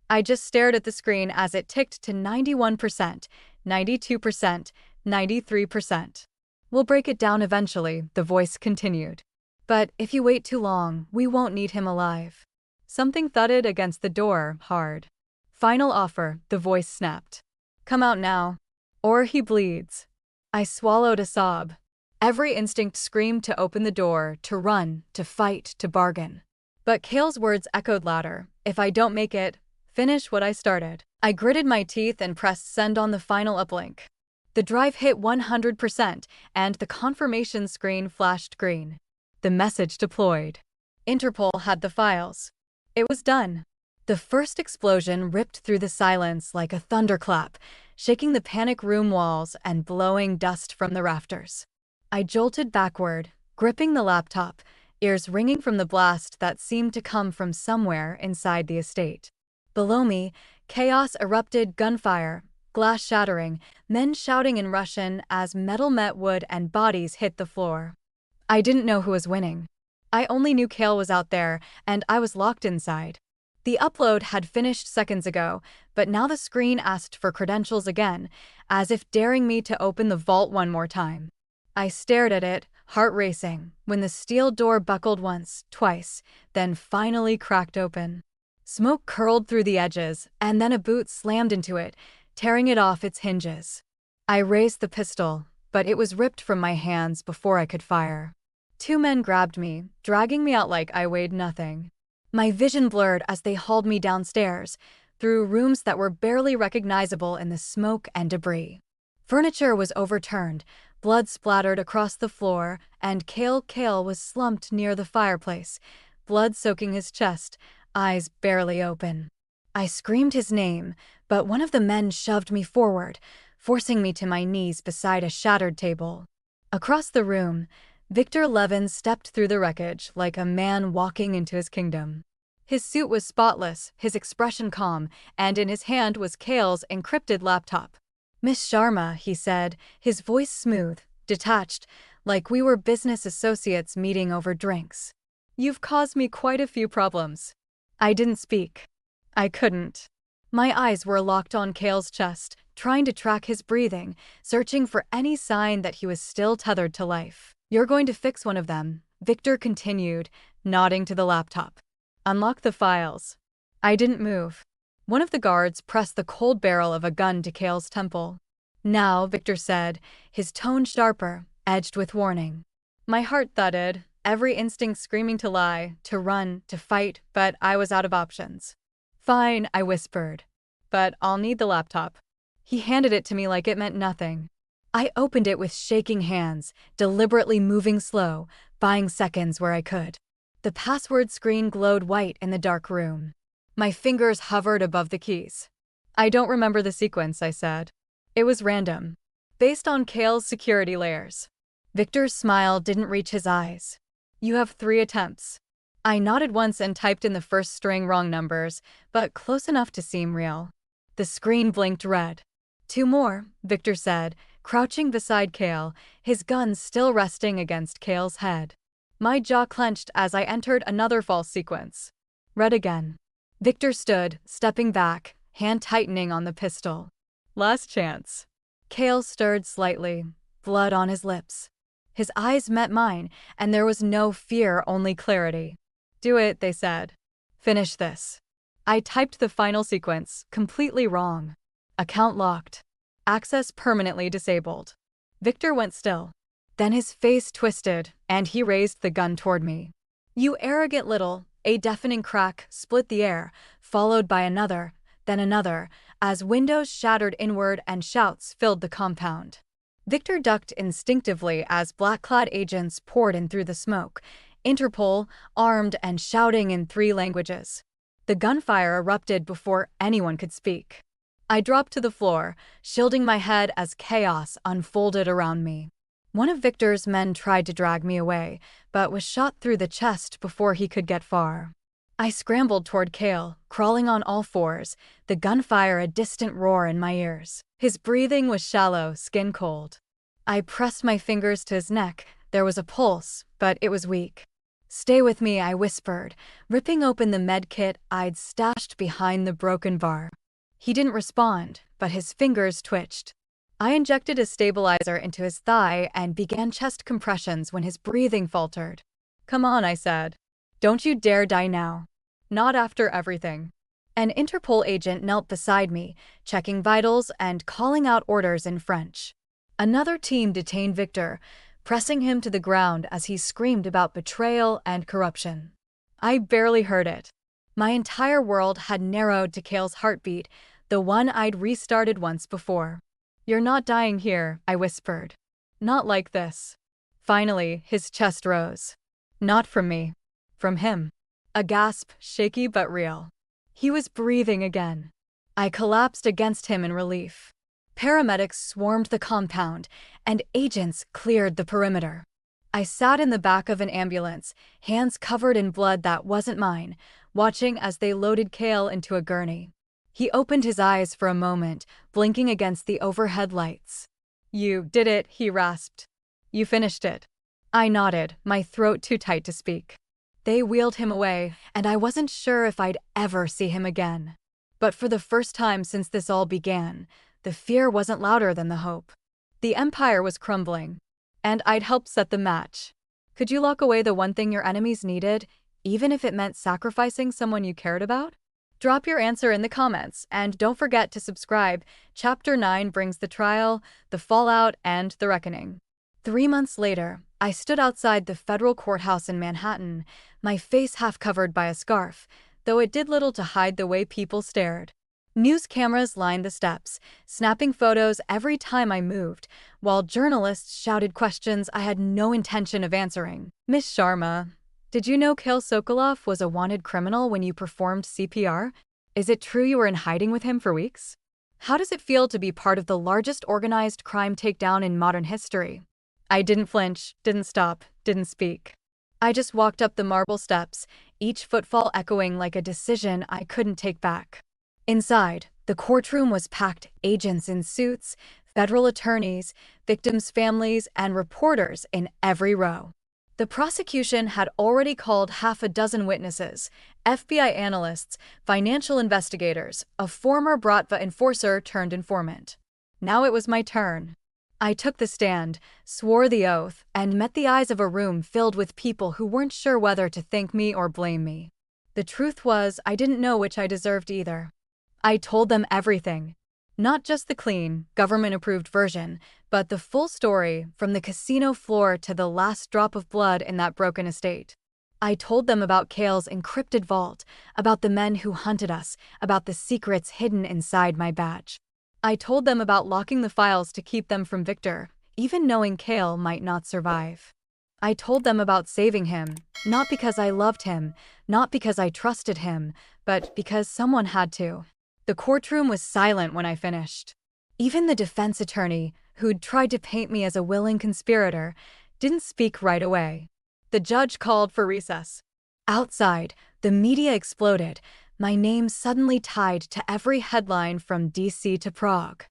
I just stared at the screen as it ticked to 91%, 92%, 93%. We'll break it down eventually, the voice continued. But if you wait too long, we won't need him alive. Something thudded against the door, hard. Final offer, the voice snapped. Come out now, or he bleeds. I swallowed a sob. Every instinct screamed to open the door, to run, to fight, to bargain. But Kael's words echoed louder. If I don't make it, finish what I started. I gritted my teeth and pressed send on the final uplink. The drive hit 100%, and the confirmation screen flashed green. The message deployed. Interpol had the files. It was done. The first explosion ripped through the silence like a thunderclap, shaking the panic room walls and blowing dust from the rafters. I jolted backward, gripping the laptop, ears ringing from the blast that seemed to come from somewhere inside the estate. Below me, chaos erupted, gunfire, glass shattering, men shouting in Russian as metal met wood and bodies hit the floor. I didn't know who was winning. I only knew Kael was out there, and I was locked inside. The upload had finished seconds ago, but now the screen asked for credentials again, as if daring me to open the vault one more time. I stared at it, heart racing, when the steel door buckled once, twice, then finally cracked open. Smoke curled through the edges, and then a boot slammed into it, tearing it off its hinges. I raised the pistol, but it was ripped from my hands before I could fire. Two men grabbed me, dragging me out like I weighed nothing. My vision blurred as they hauled me downstairs, through rooms that were barely recognizable in the smoke and debris. Furniture was overturned, blood splattered across the floor, and Kael was slumped near the fireplace, blood soaking his chest, eyes barely open. I screamed his name, but one of the men shoved me forward, forcing me to my knees beside a shattered table. Across the room, Victor Levin stepped through the wreckage like a man walking into his kingdom. His suit was spotless, his expression calm, and in his hand was Kael's encrypted laptop. "Miss Sharma," he said, his voice smooth, detached, like we were business associates meeting over drinks. "You've caused me quite a few problems." I didn't speak. I couldn't. My eyes were locked on Kael's chest, trying to track his breathing, searching for any sign that he was still tethered to life. "You're going to fix one of them," Victor continued, nodding to the laptop. "Unlock the files." I didn't move. One of the guards pressed the cold barrel of a gun to Kael's temple. "Now," Victor said, his tone sharper, edged with warning. My heart thudded, every instinct screaming to lie, to run, to fight, but I was out of options. "Fine," I whispered. "But I'll need the laptop." He handed it to me like it meant nothing. I opened it with shaking hands, deliberately moving slow, buying seconds where I could. The password screen glowed white in the dark room. My fingers hovered above the keys. "I don't remember the sequence," I said. "It was random. Based on Kael's security layers." Victor's smile didn't reach his eyes. "You have 3 attempts." I nodded once and typed in the first string wrong numbers, but close enough to seem real. The screen blinked red. "2 more," Victor said, crouching beside Kael, his gun still resting against Kael's head. My jaw clenched as I entered another false sequence. Red again. Victor stood, stepping back, hand tightening on the pistol. "Last chance." Kael stirred slightly, blood on his lips. His eyes met mine, and there was no fear, only clarity. "Do it," they said. "Finish this." I typed the final sequence, completely wrong. Account locked. Access permanently disabled. Victor went still. Then his face twisted, and he raised the gun toward me. "You arrogant little..." A deafening crack split the air, followed by another, then another, as windows shattered inward and shouts filled the compound. Victor ducked instinctively as black-clad agents poured in through the smoke, Interpol, armed and shouting in 3 languages. The gunfire erupted before anyone could speak. I dropped to the floor, shielding my head as chaos unfolded around me. One of Victor's men tried to drag me away, but was shot through the chest before he could get far. I scrambled toward Kael, crawling on all fours, the gunfire a distant roar in my ears. His breathing was shallow, skin cold. I pressed my fingers to his neck. There was a pulse, but it was weak. "Stay with me," I whispered, ripping open the med kit I'd stashed behind the broken bar. He didn't respond, but his fingers twitched. I injected a stabilizer into his thigh and began chest compressions when his breathing faltered. "Come on," I said. "Don't you dare die now. Not after everything." An Interpol agent knelt beside me, checking vitals and calling out orders in French. Another team detained Victor, pressing him to the ground as he screamed about betrayal and corruption. I barely heard it. My entire world had narrowed to Kael's heartbeat, the one I'd restarted once before. "You're not dying here," I whispered. "Not like this." Finally, his chest rose. Not from me. From him. A gasp, shaky but real. He was breathing again. I collapsed against him in relief. Paramedics swarmed the compound, and agents cleared the perimeter. I sat in the back of an ambulance, hands covered in blood that wasn't mine, watching as they loaded Kael into a gurney. He opened his eyes for a moment, blinking against the overhead lights. "You did it," he rasped. "You finished it." I nodded, my throat too tight to speak. They wheeled him away, and I wasn't sure if I'd ever see him again. But for the first time since this all began, the fear wasn't louder than the hope. The empire was crumbling, and I'd helped set the match. Could you lock away the one thing your enemies needed, even if it meant sacrificing someone you cared about? Drop your answer in the comments, and don't forget to subscribe. Chapter 9 brings the trial, the fallout, and the reckoning. 3 months later, I stood outside the federal courthouse in Manhattan, my face half covered by a scarf, though it did little to hide the way people stared. News cameras lined the steps, snapping photos every time I moved, while journalists shouted questions I had no intention of answering. "Miss Sharma, did you know Kael Sokolov was a wanted criminal when you performed CPR? Is it true you were in hiding with him for weeks? How does it feel to be part of the largest organized crime takedown in modern history?" I didn't flinch, didn't stop, didn't speak. I just walked up the marble steps, each footfall echoing like a decision I couldn't take back. Inside, the courtroom was packed, agents in suits, federal attorneys, victims' families, and reporters in every row. The prosecution had already called half a dozen witnesses, FBI analysts, financial investigators, a former Bratva enforcer turned informant. Now it was my turn. I took the stand, swore the oath, and met the eyes of a room filled with people who weren't sure whether to thank me or blame me. The truth was, I didn't know which I deserved either. I told them everything. Not just the clean, government-approved version, but the full story, from the casino floor to the last drop of blood in that broken estate. I told them about Kael's encrypted vault, about the men who hunted us, about the secrets hidden inside my badge. I told them about locking the files to keep them from Victor, even knowing Kael might not survive. I told them about saving him, not because I loved him, not because I trusted him, but because someone had to. The courtroom was silent when I finished. Even the defense attorney, who'd tried to paint me as a willing conspirator, didn't speak right away. The judge called for recess. Outside, the media exploded, my name suddenly tied to every headline from DC to Prague.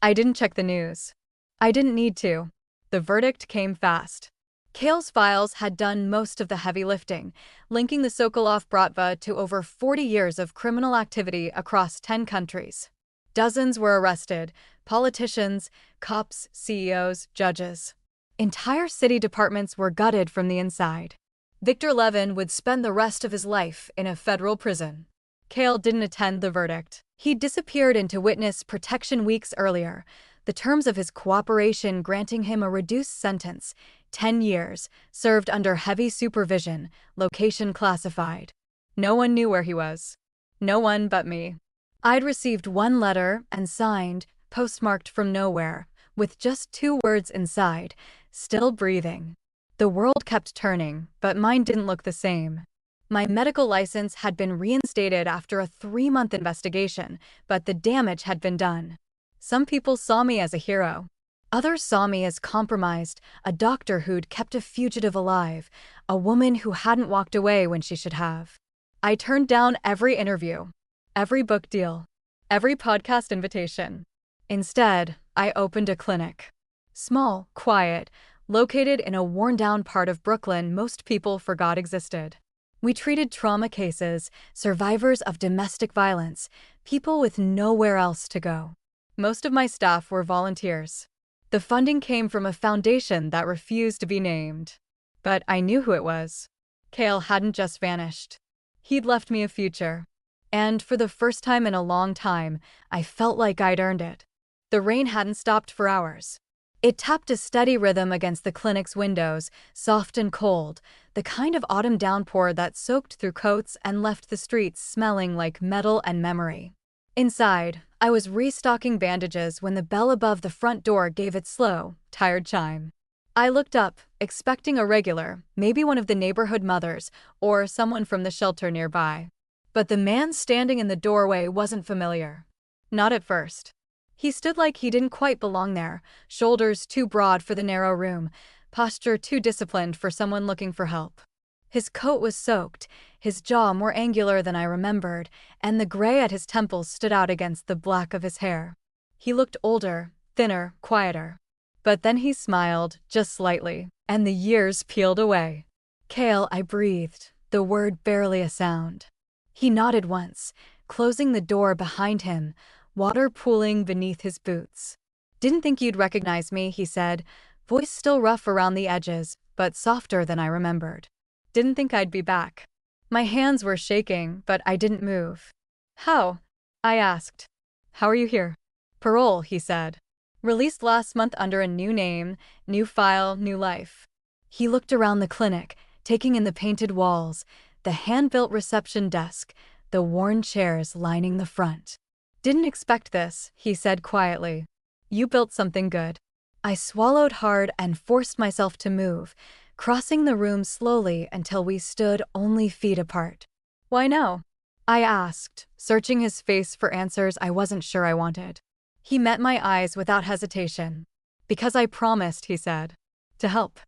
I didn't check the news. I didn't need to. The verdict came fast. Kael's files had done most of the heavy lifting, linking the Sokolov Bratva to over 40 years of criminal activity across 10 countries. Dozens were arrested, politicians, cops, CEOs, judges. Entire city departments were gutted from the inside. Victor Levin would spend the rest of his life in a federal prison. Kael didn't attend the verdict. He disappeared into witness protection weeks earlier, the terms of his cooperation granting him a reduced sentence, 10 years, served under heavy supervision, location classified. No one knew where he was. No one but me. I'd received one letter and signed, postmarked from nowhere, with just 2 words inside, "Still breathing." The world kept turning, but mine didn't look the same. My medical license had been reinstated after a 3-month investigation, but the damage had been done. Some people saw me as a hero. Others saw me as compromised, a doctor who'd kept a fugitive alive, a woman who hadn't walked away when she should have. I turned down every interview, every book deal, every podcast invitation. Instead, I opened a clinic. Small, quiet, located in a worn-down part of Brooklyn most people forgot existed. We treated trauma cases, survivors of domestic violence, people with nowhere else to go. Most of my staff were volunteers. The funding came from a foundation that refused to be named. But I knew who it was. Kael hadn't just vanished. He'd left me a future. And for the first time in a long time, I felt like I'd earned it. The rain hadn't stopped for hours. It tapped a steady rhythm against the clinic's windows, soft and cold, the kind of autumn downpour that soaked through coats and left the streets smelling like metal and memory. Inside, I was restocking bandages when the bell above the front door gave its slow, tired chime. I looked up, expecting a regular, maybe one of the neighborhood mothers, or someone from the shelter nearby. But the man standing in the doorway wasn't familiar. Not at first. He stood like he didn't quite belong there, shoulders too broad for the narrow room, posture too disciplined for someone looking for help. His coat was soaked, his jaw more angular than I remembered, and the gray at his temples stood out against the black of his hair. He looked older, thinner, quieter. But then he smiled, just slightly, and the years peeled away. "Kael," I breathed, the word barely a sound. He nodded once, closing the door behind him, water pooling beneath his boots. "Didn't think you'd recognize me," he said, voice still rough around the edges, but softer than I remembered. "Didn't think I'd be back." My hands were shaking, but I didn't move. "How?" I asked. "How are you here?" "Parole," he said. "Released last month under a new name, new file, new life." He looked around the clinic, taking in the painted walls, the hand-built reception desk, the worn chairs lining the front. "Didn't expect this," he said quietly. "You built something good." I swallowed hard and forced myself to move, crossing the room slowly until we stood only feet apart. "Why now?" I asked, searching his face for answers I wasn't sure I wanted. He met my eyes without hesitation. "Because I promised," he said. "To help.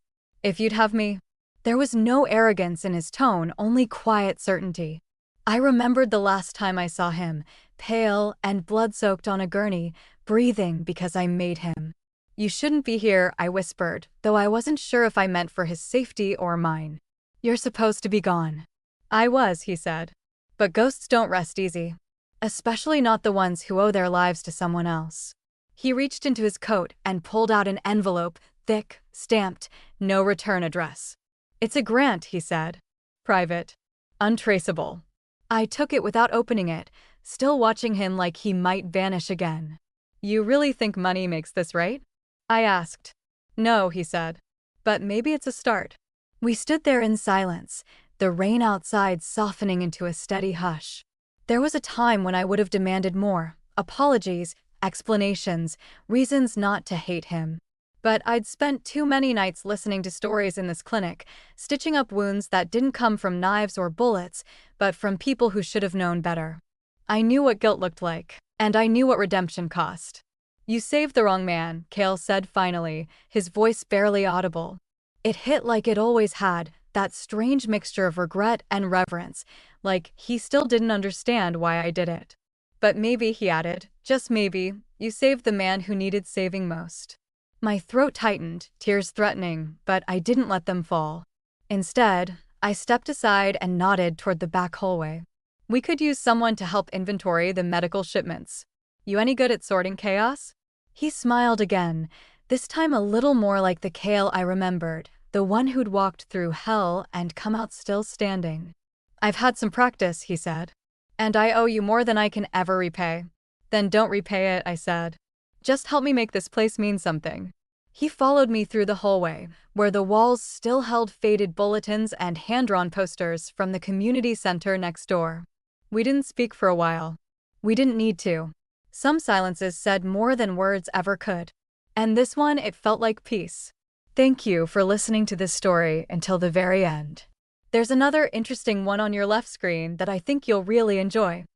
If you'd have me." There was no arrogance in his tone, only quiet certainty. I remembered the last time I saw him, pale and blood-soaked on a gurney, breathing because I made him. "You shouldn't be here," I whispered, though I wasn't sure if I meant for his safety or mine. "You're supposed to be gone." "I was," he said. "But ghosts don't rest easy. Especially not the ones who owe their lives to someone else." He reached into his coat and pulled out an envelope, thick, stamped, no return address. "It's a grant," he said. "Private. Untraceable." I took it without opening it, still watching him like he might vanish again. "You really think money makes this right?" I asked. "No," he said. "But maybe it's a start." We stood there in silence, the rain outside softening into a steady hush. There was a time when I would have demanded more, apologies, explanations, reasons not to hate him. But I'd spent too many nights listening to stories in this clinic, stitching up wounds that didn't come from knives or bullets, but from people who should have known better. I knew what guilt looked like, and I knew what redemption cost. "You saved the wrong man," Kael said finally, his voice barely audible. It hit like it always had, that strange mixture of regret and reverence, like he still didn't understand why I did it. "But maybe," he added, "just maybe, you saved the man who needed saving most." My throat tightened, tears threatening, but I didn't let them fall. Instead, I stepped aside and nodded toward the back hallway. "We could use someone to help inventory the medical shipments. You any good at sorting chaos?" He smiled again, this time a little more like the Kael I remembered, the one who'd walked through hell and come out still standing. "I've had some practice," he said. "And I owe you more than I can ever repay." "Then don't repay it," I said. "Just help me make this place mean something." He followed me through the hallway, where the walls still held faded bulletins and hand-drawn posters from the community center next door. We didn't speak for a while. We didn't need to. Some silences said more than words ever could. And this one, it felt like peace. Thank you for listening to this story until the very end. There's another interesting one on your left screen that I think you'll really enjoy.